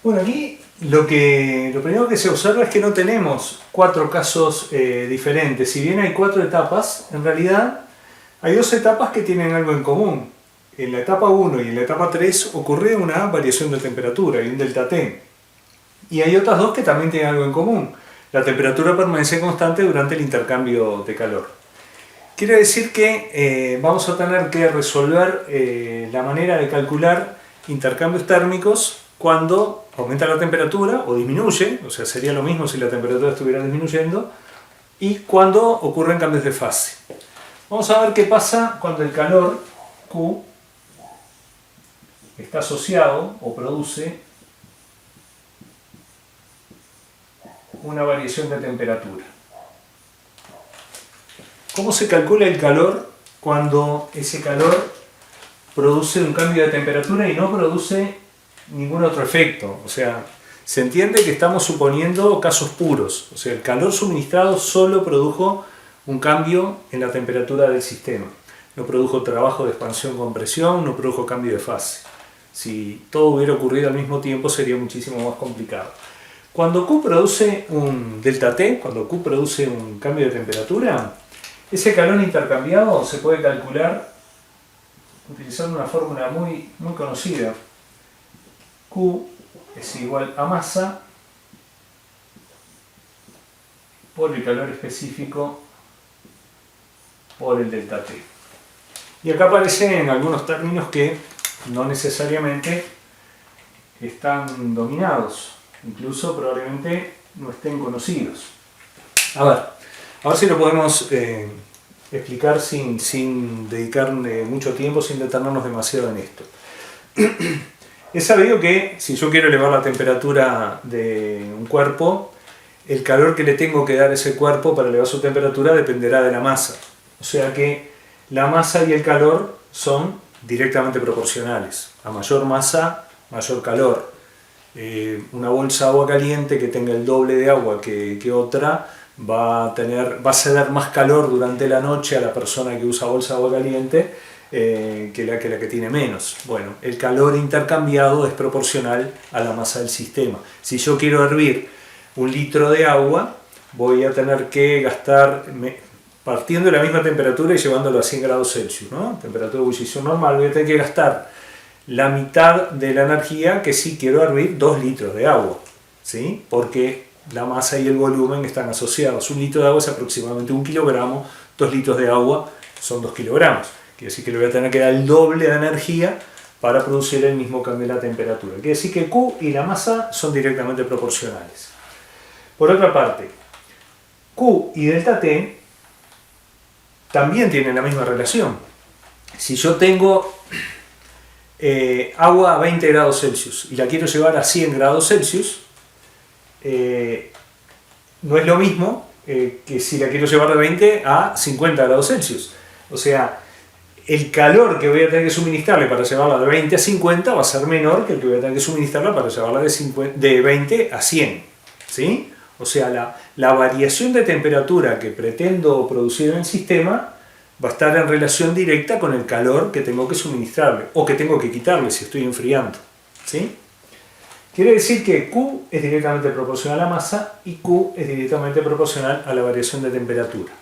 Bueno, aquí lo primero que se observa es que no tenemos cuatro casos diferentes. Si bien hay cuatro etapas, en realidad hay dos etapas que tienen algo en común. En la etapa 1 y en la etapa 3 ocurre una variación de temperatura y un delta T. Y hay otras dos que también tienen algo en común. La temperatura permanece constante durante el intercambio de calor. Quiere decir que vamos a tener que resolver la manera de calcular intercambios térmicos cuando aumenta la temperatura o disminuye, o sea, sería lo mismo si la temperatura estuviera disminuyendo, y cuando ocurren cambios de fase. Vamos a ver qué pasa cuando el calor, Q, está asociado o produce una variación de temperatura. ¿Cómo se calcula el calor cuando ese calor produce un cambio de temperatura y no produce ningún otro efecto? O sea, se entiende que estamos suponiendo casos puros. O sea, el calor suministrado solo produjo un cambio en la temperatura del sistema. No produjo trabajo de expansión-compresión, no produjo cambio de fase. Si todo hubiera ocurrido al mismo tiempo sería muchísimo más complicado. Cuando Q produce un delta T, cuando Q produce un cambio de temperatura, ese calor intercambiado se puede calcular utilizando una fórmula muy conocida. Q es igual a masa por el calor específico por el delta T. Y acá aparecen algunos términos que no necesariamente están dominados, incluso probablemente no estén conocidos. A ver si lo podemos explicar sin dedicar mucho tiempo, sin detenernos demasiado en esto. Es sabido que si yo quiero elevar la temperatura de un cuerpo, el calor que le tengo que dar a ese cuerpo para elevar su temperatura dependerá de la masa. O sea que la masa y el calor son directamente proporcionales. A mayor masa, mayor calor. Una bolsa de agua caliente que tenga el doble de agua que otra va a ceder más calor durante la noche a la persona que usa bolsa de agua caliente que la que tiene menos. Bueno, el calor intercambiado es proporcional a la masa del sistema. Si yo quiero hervir 1 litro de agua, voy a tener que gastar, partiendo de la misma temperatura y llevándolo a 100 grados Celsius, ¿no? Temperatura de ebullición normal, voy a tener que gastar la mitad de la energía que si quiero hervir 2 litros de agua, ¿sí? Porque la masa y el volumen están asociados. 1 litro de agua es aproximadamente 1 kilogramo, 2 litros de agua son 2 kilogramos. Quiere decir que le voy a tener que dar el doble de energía para producir el mismo cambio de la temperatura. Quiere decir que Q y la masa son directamente proporcionales. Por otra parte, Q y delta T también tienen la misma relación. Si yo tengo agua a 20 grados Celsius y la quiero llevar a 100 grados Celsius, no es lo mismo que si la quiero llevar de 20 a 50 grados Celsius. O sea, el calor que voy a tener que suministrarle para llevarla de 20 a 50 va a ser menor que el que voy a tener que suministrarla para llevarla de 20 a 100. ¿Sí? O sea, la variación de temperatura que pretendo producir en el sistema va a estar en relación directa con el calor que tengo que suministrarle o que tengo que quitarle si estoy enfriando. ¿Sí? Quiere decir que Q es directamente proporcional a la masa y Q es directamente proporcional a la variación de temperatura.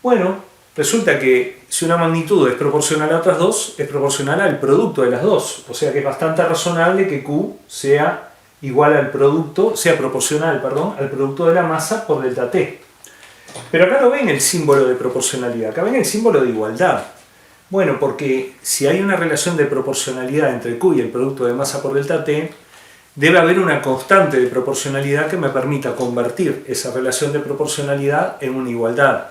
Bueno, resulta que si una magnitud es proporcional a otras dos, es proporcional al producto de las dos. O sea que es bastante razonable que Q sea igual al producto, sea proporcional, al producto de la masa por delta T. Pero acá no ven el símbolo de proporcionalidad, acá ven el símbolo de igualdad. Bueno, porque si hay una relación de proporcionalidad entre Q y el producto de masa por delta T, debe haber una constante de proporcionalidad que me permita convertir esa relación de proporcionalidad en una igualdad.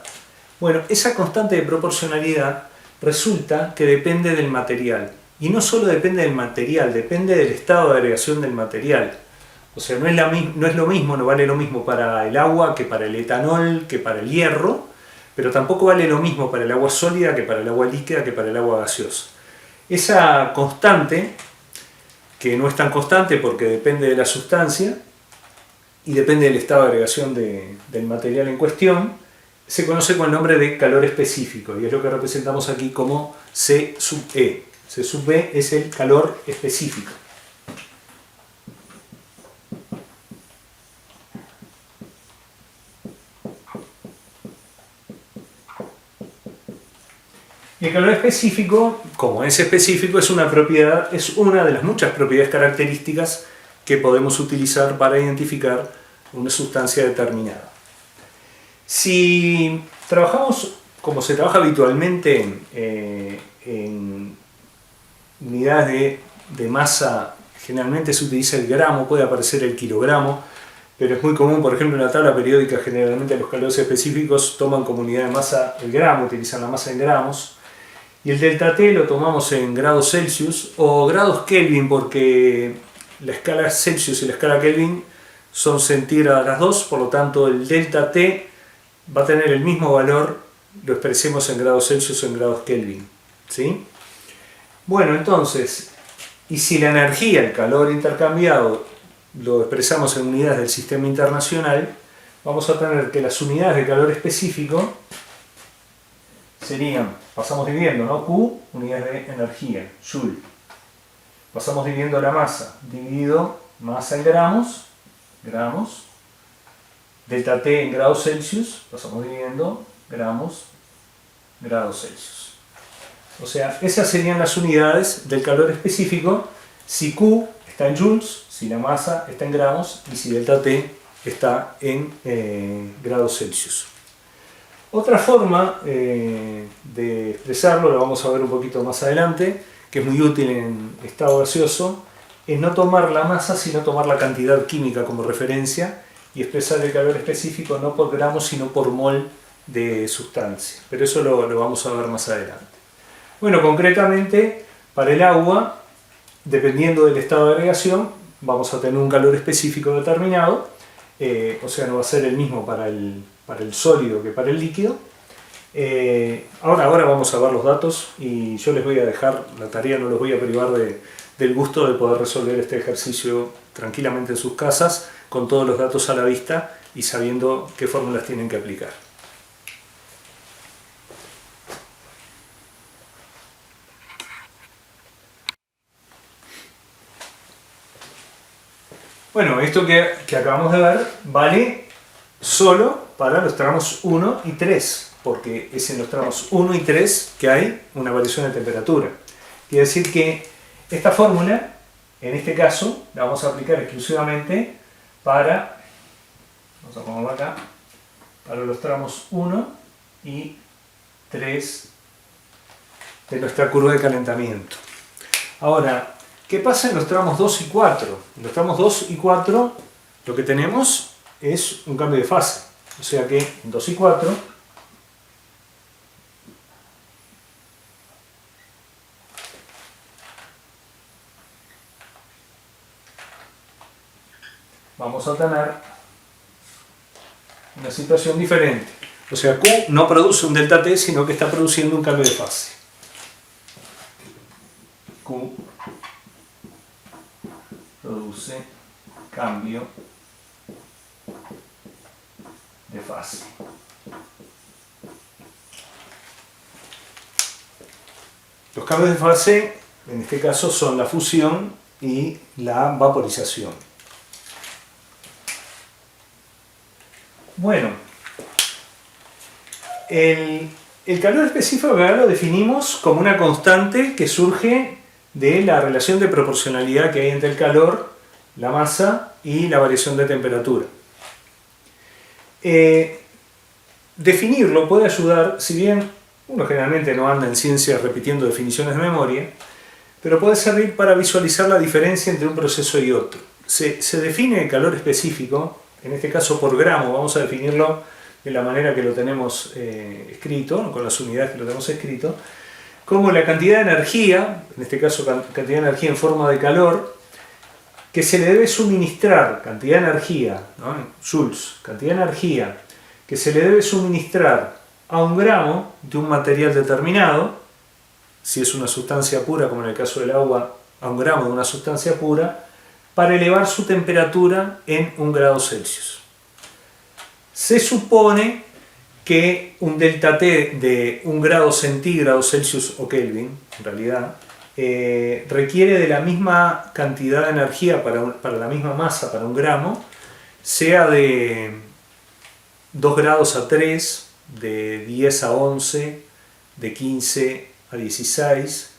Bueno, esa constante de proporcionalidad resulta que depende del material. Y no solo depende del material, depende del estado de agregación del material. O sea, no es lo mismo, no vale lo mismo para el agua que para el etanol, que para el hierro, pero tampoco vale lo mismo para el agua sólida que para el agua líquida, que para el agua gaseosa. Esa constante, que no es tan constante porque depende de la sustancia y depende del estado de agregación del material en cuestión, se conoce con el nombre de calor específico y es lo que representamos aquí como C sub E. C sub E es el calor específico. Y el calor específico, como es específico, es una propiedad, es una de las muchas propiedades características que podemos utilizar para identificar una sustancia determinada. Si trabajamos como se trabaja habitualmente en unidades de masa, generalmente se utiliza el gramo, puede aparecer el kilogramo, pero es muy común, por ejemplo, en la tabla periódica, generalmente los calores específicos toman como unidad de masa el gramo, utilizan la masa en gramos, y el delta T lo tomamos en grados Celsius o grados Kelvin, porque la escala Celsius y la escala Kelvin son centígradas las dos, por lo tanto el delta T va a tener el mismo valor, lo expresemos en grados Celsius o en grados Kelvin, ¿sí? Bueno, entonces, y si la energía, el calor intercambiado, lo expresamos en unidades del sistema internacional, vamos a tener que las unidades de calor específico serían, pasamos dividiendo, ¿no? Q, unidades de energía, Joule. Pasamos dividiendo la masa, dividido masa en gramos, delta T en grados Celsius, pasamos dividiendo gramos, grados Celsius. O sea, esas serían las unidades del calor específico si Q está en joules, si la masa está en gramos y si delta T está en grados Celsius. Otra forma de expresarlo, lo vamos a ver un poquito más adelante, que es muy útil en estado gaseoso, es no tomar la masa sino tomar la cantidad química como referencia y expresar el calor específico no por gramos sino por mol de sustancia. Pero eso lo vamos a ver más adelante. Bueno, concretamente para el agua, dependiendo del estado de agregación, vamos a tener un calor específico determinado, o sea, no va a ser el mismo para el sólido que para el líquido. Ahora vamos a ver los datos y yo les voy a dejar la tarea, no los voy a privar del gusto de poder resolver este ejercicio tranquilamente en sus casas, con todos los datos a la vista y sabiendo qué fórmulas tienen que aplicar. Bueno, esto que acabamos de ver vale solo para los tramos 1 y 3, porque es en los tramos 1 y 3 que hay una variación de temperatura. Quiere decir que esta fórmula, en este caso, la vamos a aplicar exclusivamente para, vamos a ponerlo acá, para los tramos 1 y 3 de nuestra curva de calentamiento. Ahora, ¿qué pasa en los tramos 2 y 4? En los tramos 2 y 4 lo que tenemos es un cambio de fase. O sea que en 2 y 4 vamos a tener una situación diferente. O sea, Q no produce un delta T, sino que está produciendo un cambio de fase. Q produce cambio de fase. Los cambios de fase, en este caso, son la fusión y la vaporización. Bueno, el calor específico acá lo definimos como una constante que surge de la relación de proporcionalidad que hay entre el calor, la masa y la variación de temperatura. Definirlo puede ayudar, si bien uno generalmente no anda en ciencia repitiendo definiciones de memoria, pero puede servir para visualizar la diferencia entre un proceso y otro. Se define el calor específico, en este caso por gramo, vamos a definirlo de la manera que lo tenemos escrito, con las unidades que lo tenemos escrito, como la cantidad de energía, en este caso cantidad de energía en forma de calor, que se le debe suministrar, cantidad de energía, ¿no? Joules, cantidad de energía que se le debe suministrar a un gramo de un material determinado, si es una sustancia pura, como en el caso del agua, a un gramo de una sustancia pura, para elevar su temperatura en 1 grado Celsius. Se supone que un delta T de 1 grado centígrado Celsius o Kelvin, en realidad, requiere de la misma cantidad de energía para la misma masa, para 1 gramo, sea de 2 grados a 3, de 10 a 11, de 15 a 16,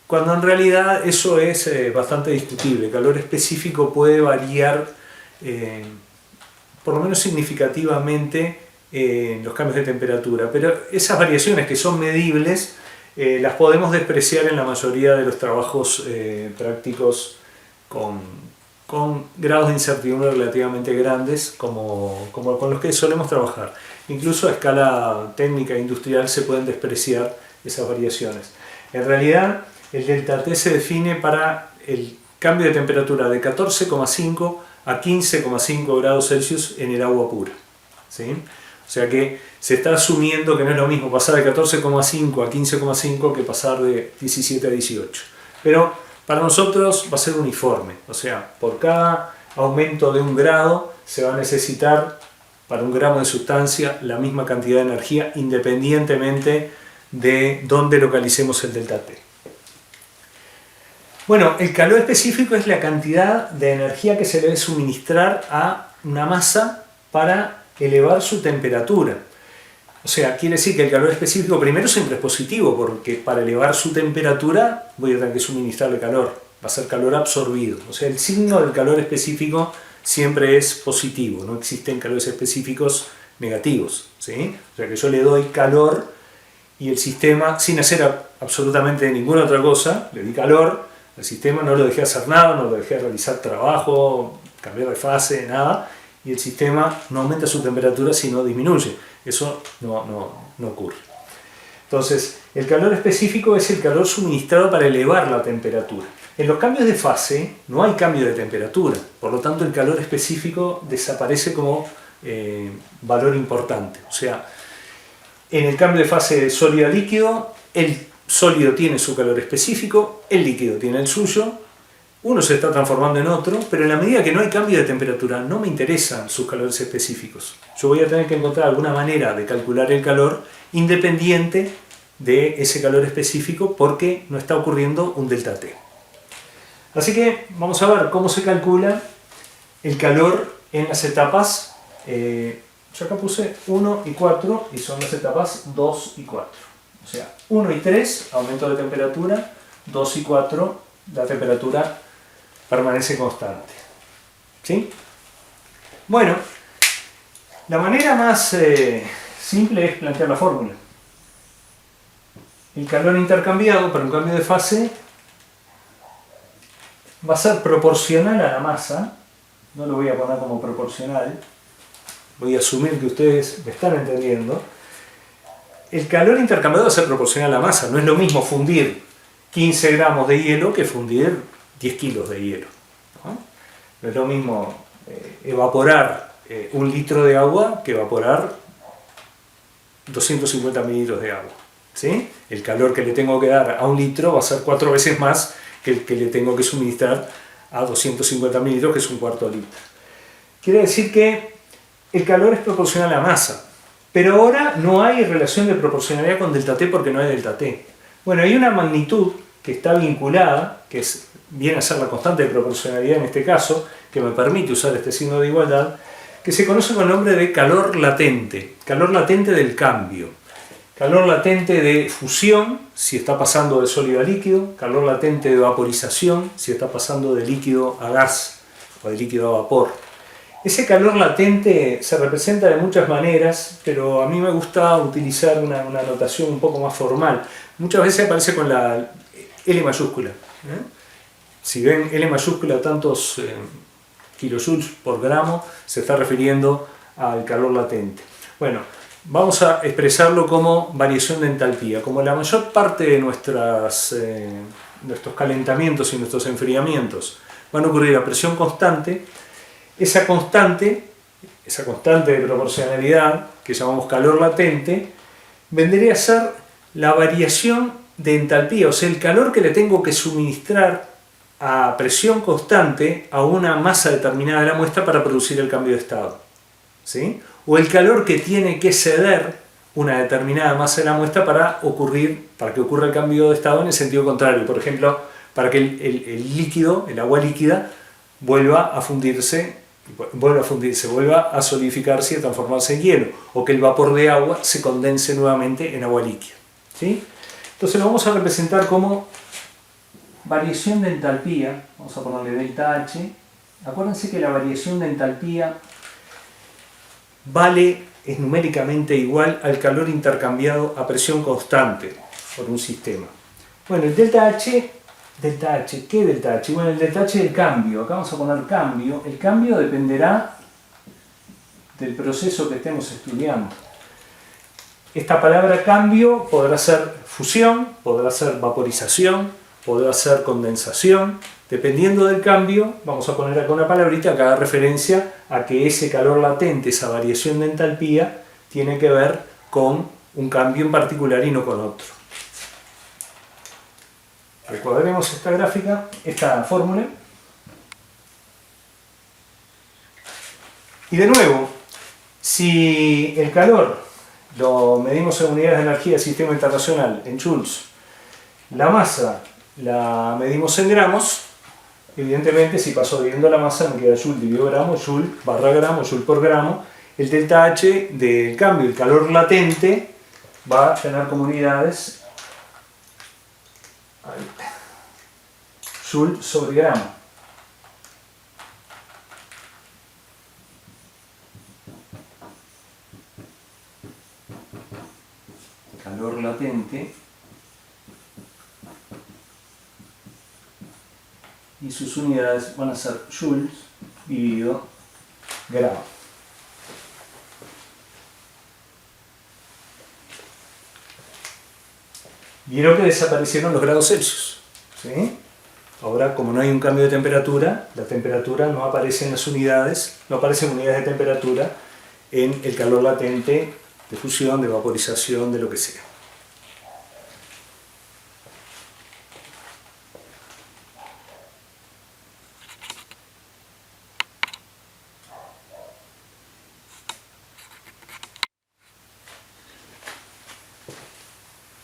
cuando en realidad eso es bastante discutible. El calor específico puede variar por lo menos significativamente en los cambios de temperatura, pero esas variaciones que son medibles las podemos despreciar en la mayoría de los trabajos prácticos con grados de incertidumbre relativamente grandes como con los que solemos trabajar. Incluso a escala técnica e industrial se pueden despreciar esas variaciones. En realidad el delta T se define para el cambio de temperatura de 14,5 a 15,5 grados Celsius en el agua pura, ¿sí? O sea que se está asumiendo que no es lo mismo pasar de 14,5 a 15,5 que pasar de 17 a 18. Pero para nosotros va a ser uniforme, o sea, por cada aumento de un grado se va a necesitar para un gramo de sustancia la misma cantidad de energía independientemente de dónde localicemos el delta T. Bueno, el calor específico es la cantidad de energía que se debe suministrar a una masa para elevar su temperatura. O sea, quiere decir que el calor específico primero siempre es positivo, porque para elevar su temperatura voy a tener que suministrarle calor, va a ser calor absorbido. O sea, el signo del calor específico siempre es positivo, no existen calores específicos negativos, ¿sí? O sea que yo le doy calor y el sistema, sin hacer absolutamente ninguna otra cosa, le di calor, el sistema no lo dejé hacer nada, no lo dejé realizar trabajo, cambiar de fase, nada, y el sistema no aumenta su temperatura sino disminuye. Eso no ocurre. Entonces, el calor específico es el calor suministrado para elevar la temperatura. En los cambios de fase no hay cambio de temperatura, por lo tanto el calor específico desaparece como valor importante. O sea, en el cambio de fase de sólido a líquido, el sólido tiene su calor específico, el líquido tiene el suyo, uno se está transformando en otro, pero en la medida que no hay cambio de temperatura no me interesan sus calores específicos. Yo voy a tener que encontrar alguna manera de calcular el calor independiente de ese calor específico porque no está ocurriendo un delta T. Así que vamos a ver cómo se calcula el calor en las etapas. Yo acá puse 1 y 4 y son las etapas 2 y 4. O sea, 1 y 3, aumento de temperatura, 2 y 4, la temperatura permanece constante. ¿Sí? Bueno, la manera más simple es plantear la fórmula. El calor intercambiado para un cambio de fase va a ser proporcional a la masa. No lo voy a poner como proporcional, voy a asumir que ustedes me están entendiendo. El calor intercambiado va a ser proporcional a la masa. No es lo mismo fundir 15 gramos de hielo que fundir 10 kilos de hielo, ¿no? No es lo mismo evaporar 1 litro de agua que evaporar 250 mililitros de agua, ¿sí? El calor que le tengo que dar a 1 litro va a ser 4 veces más que el que le tengo que suministrar a 250 mililitros, que es un cuarto de litro. Quiere decir que el calor es proporcional a la masa. Pero ahora no hay relación de proporcionalidad con delta T porque no hay delta T. Bueno, hay una magnitud que está vinculada, que viene a ser la constante de proporcionalidad en este caso, que me permite usar este signo de igualdad, que se conoce con el nombre de calor latente del cambio. Calor latente de fusión, si está pasando de sólido a líquido, calor latente de vaporización, si está pasando de líquido a gas o de líquido a vapor. Ese calor latente se representa de muchas maneras, pero a mí me gusta utilizar una notación un poco más formal. Muchas veces aparece con la L mayúscula. Si ven L mayúscula tantos kilojoules por gramo, se está refiriendo al calor latente. Bueno, vamos a expresarlo como variación de entalpía. Como la mayor parte de nuestros calentamientos y nuestros enfriamientos van a ocurrir a presión constante, esa constante de proporcionalidad, que llamamos calor latente, vendría a ser la variación de entalpía, o sea, el calor que le tengo que suministrar a presión constante a una masa determinada de la muestra para producir el cambio de estado, ¿sí? O el calor que tiene que ceder una determinada masa de la muestra para que ocurra el cambio de estado en el sentido contrario. Por ejemplo, para que el líquido, el agua líquida, vuelva a fundirse, vuelva a solidificarse y a transformarse en hielo, o que el vapor de agua se condense nuevamente en agua líquida. ¿sí? Entonces lo vamos a representar como variación de entalpía. Vamos a ponerle delta H. Acuérdense que la variación de entalpía es numéricamente igual al calor intercambiado a presión constante por un sistema. Bueno, el delta H, ¿qué delta H? Bueno, el delta H es el cambio. Acá vamos a poner cambio. El cambio dependerá del proceso que estemos estudiando. Esta palabra cambio podrá ser fusión, podrá ser vaporización, podrá ser condensación. Dependiendo del cambio, vamos a poner acá una palabrita que haga referencia a que ese calor latente, esa variación de entalpía, tiene que ver con un cambio en particular y no con otro. Recuadremos esta gráfica, esta fórmula. Y de nuevo, si el calor lo medimos en unidades de energía del sistema internacional, en joules, la masa la medimos en gramos, evidentemente si paso dividiendo la masa me queda joule dividido gramo, joule barra gramo, joule por gramo. El delta H del cambio, el calor latente, va a tener como unidades joule sobre gramo. Calor latente y sus unidades van a ser joules dividido gramo. Vieron que desaparecieron los grados Celsius, ¿sí? Ahora, como no hay un cambio de temperatura, la temperatura no aparece en las unidades, no aparecen unidades de temperatura en el calor latente de fusión, de vaporización, de lo que sea.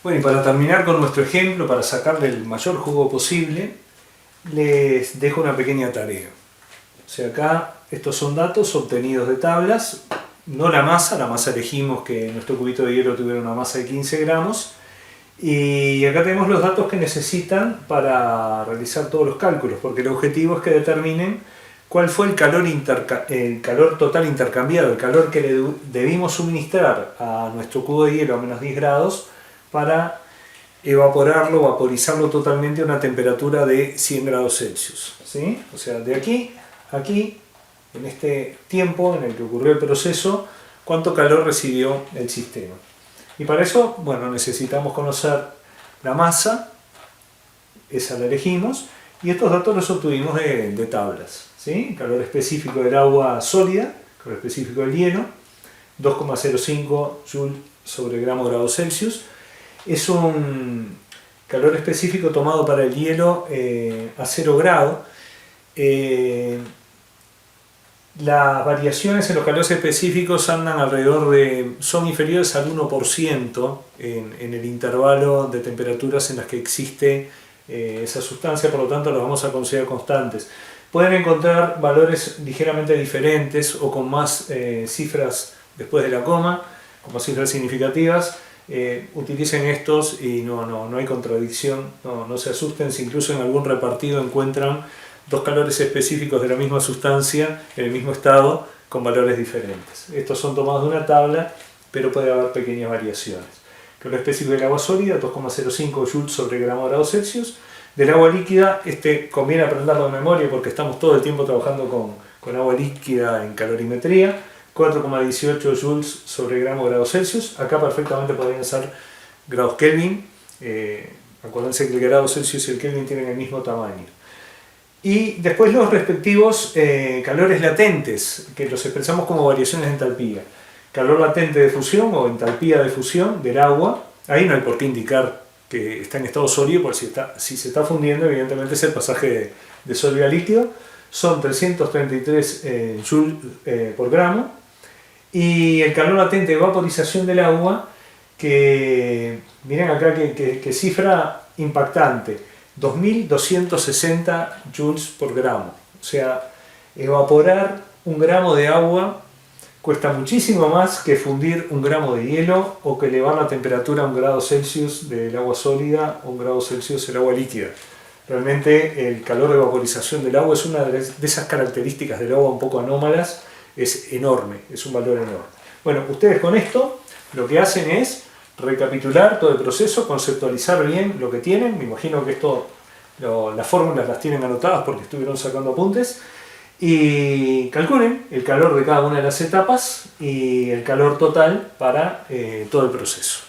Bueno, y para terminar con nuestro ejemplo, para sacarle el mayor jugo posible, les dejo una pequeña tarea. O sea, acá estos son datos obtenidos de tablas, no la masa elegimos que nuestro cubito de hielo tuviera una masa de 15 gramos, y acá tenemos los datos que necesitan para realizar todos los cálculos, porque el objetivo es que determinen cuál fue el calor total intercambiado, el calor que le debimos suministrar a nuestro cubo de hielo a menos 10 grados, para evaporarlo, vaporizarlo totalmente a una temperatura de 100 grados Celsius, ¿sí? O sea, de aquí a aquí, en este tiempo en el que ocurrió el proceso, cuánto calor recibió el sistema. Y para eso, bueno, necesitamos conocer la masa, esa la elegimos, y estos datos los obtuvimos de tablas, ¿sí? Calor específico del agua sólida, calor específico del hielo, 2,05 Joule sobre gramo grados Celsius. Es un calor específico tomado para el hielo a 0 grado. Las variaciones en los calores específicos andan son inferiores al 1% en el intervalo de temperaturas en las que existe esa sustancia, por lo tanto las vamos a considerar constantes. Pueden encontrar valores ligeramente diferentes o con más cifras después de la coma, como cifras significativas. Utilicen estos y no hay contradicción, no se asusten si incluso en algún repartido encuentran dos calores específicos de la misma sustancia en el mismo estado con valores diferentes. Estos son tomados de una tabla, pero puede haber pequeñas variaciones. Calor específico del agua sólida, 2,05 Joule sobre gramo grados Celsius. Del agua líquida, conviene aprenderlo de memoria porque estamos todo el tiempo trabajando con agua líquida en calorimetría. 4,18 joules sobre gramo grados Celsius. Acá perfectamente podrían ser grados Kelvin. Acuérdense que el grado Celsius y el Kelvin tienen el mismo tamaño. Y después los respectivos calores latentes, que los expresamos como variaciones de entalpía. Calor latente de fusión o entalpía de fusión del agua. Ahí no hay por qué indicar que está en estado sólido, porque si se está fundiendo, evidentemente es el pasaje de sólido a líquido. Son 333 joules por gramo. Y el calor latente de vaporización del agua, que miren acá que cifra impactante, 2260 joules por gramo. O sea, evaporar un gramo de agua Cuesta muchísimo más que fundir 1 gramo de hielo o que elevar la temperatura a 1 grado Celsius del agua sólida o 1 grado Celsius del agua líquida. Realmente el calor de vaporización del agua es una de esas características del agua un poco anómalas, es enorme, es un valor enorme. Bueno, ustedes con esto lo que hacen es recapitular todo el proceso, conceptualizar bien lo que tienen. Me imagino que esto, las fórmulas las tienen anotadas porque estuvieron sacando apuntes. Y calculen el calor de cada una de las etapas y el calor total para todo el proceso.